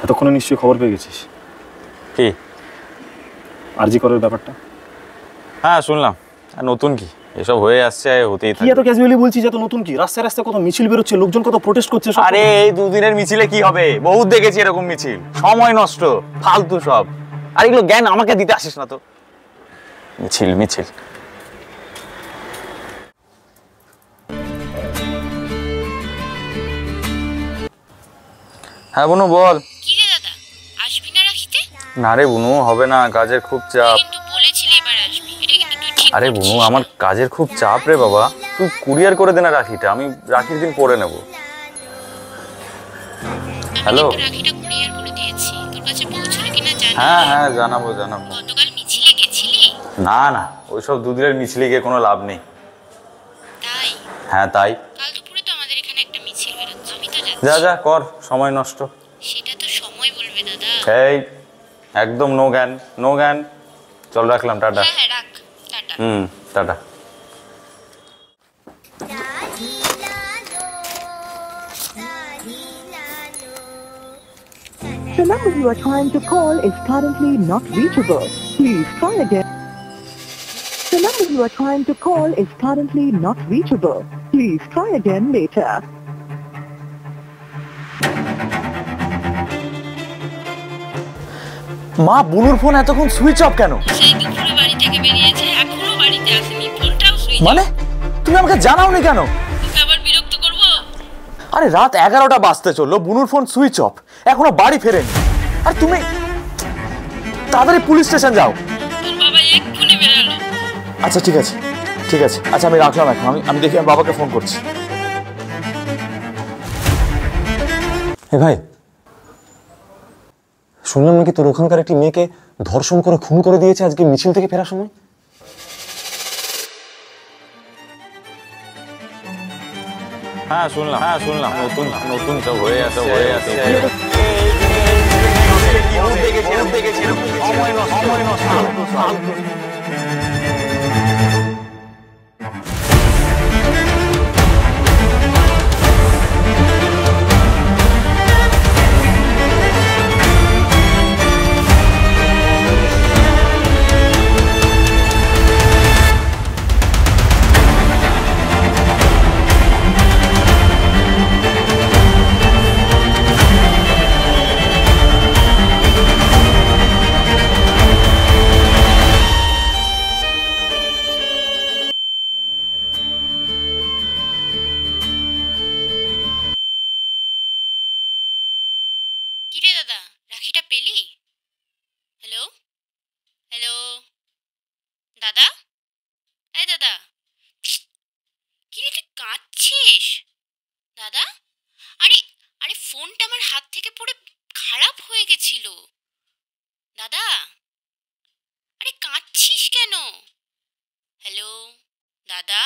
এতক্ষণে নিশ্চয়ই খবর পেয়ে গেছিস। কি? আরজি করার ব্যাপারটা। হ্যাঁ শুনলাম। আর নতুন কি, এসব হয়ে আসছে, হতেই থাকে। কি এত ক্যাজুয়ালি বলছিস? এত নতুন কি? রাস্তায় রাস্তায় কত মিছিল বেরোচ্ছে, লোকজন কত প্রোটেস্ট করছে। আরে এই দুদিনের মিছিলে কি হবে? বহুত দেখেছি এরকম মিছিল, সময় নষ্ট, ফালতু সব। আর এগুলো জ্ঞান আমাকে দিতে আসিস না তো। মিছিল মিছিল। হ্যাঁ বুনু বল। কি রে দাদা, আসবি না রাখিতে? না রে বুনু, হবে না, কাজের খুব চাপ। কিন্তু বলেছিলি এবার আসবি, এটা কিন্তু তুই ঠিক আরে বুনু, আমার কাজের খুব চাপ রে বাবা। তুই কুরিয়ার করে দে না রাখিটা, আমি রাখির দিন পরে নেব। হ্যালো। রাখিটা কুরিয়ার করে দিয়েছি, তোর কাছে পৌঁছলো কিনা জানি। হ্যাঁ হ্যাঁ জানাবো জানাবো। গতকাল মিছিলে গেছিলি? না না, ওইসব দুদিনের মিছিলে গিয়ে কোনো লাভ নেই। তাই? হ্যাঁ তাই। কাল দুপুরে তো আমাদের এখানে একটা মিছিল বেরোচ্ছে, আমি তো যাচ্ছি। যা যা কর, সময় নষ্ট। সেটা তো সময় বলবে দাদা। এই একদম নো জ্ঞান, নো জ্ঞান। চল রাখলাম, টাটা। হ্যাঁ হ্যাঁ রাখ, tata. Tata. The number you are trying to call is currently not reachable. Please try again. The number you are trying to call is currently not reachable. Please try again later. মা, বুনুর phone এতক্ষণ switch off কেন? সেই দুপুরে বাড়ি থেকে বেরিয়েছে, এখনো বাড়িতে আসেনি, ফোনটাও সুইচ। মানে তুমি আমাকে জানাওনি কেন? তোকে আবার বিরক্ত করবো? আরে রাত 11টা বাজতে চললো, বুনুর ফোন সুইচ অফ, এখনো বাড়ি ফেরেনি। আর তুমি তাড়াতাড়ি পুলিশ স্টেশন যাও। তোর বাবা এক্ষুনি বেরালো। আচ্ছা ঠিক আছে, ঠিক আছে। আচ্ছা আমি রাখলাম এখন, আমি দেখি আমি বাবাকে ফোন করছি। এ ভাই, শুনলাম নাকি তোর ওখানকার একটি মেয়েকে ধর্ষণ করে খুন করে দিয়েছে আজকে মিছিল থেকে ফেরার সময়। হ্যাঁ শুনলাম, নতুন নতুন সব হয়ে আছে। সময় নষ্ট। কি রে দাদা, রাখিটা পেলি? হ্যালো হ্যালো দাদা, এই দাদা, কি রে তুই কাঁদছিস? দাদা, আরে আরে ফোনটা আমার হাত থেকে পড়ে খারাপ হয়ে গেছিল। দাদা, আরে কাঁদছিস কেন? হ্যালো দাদা।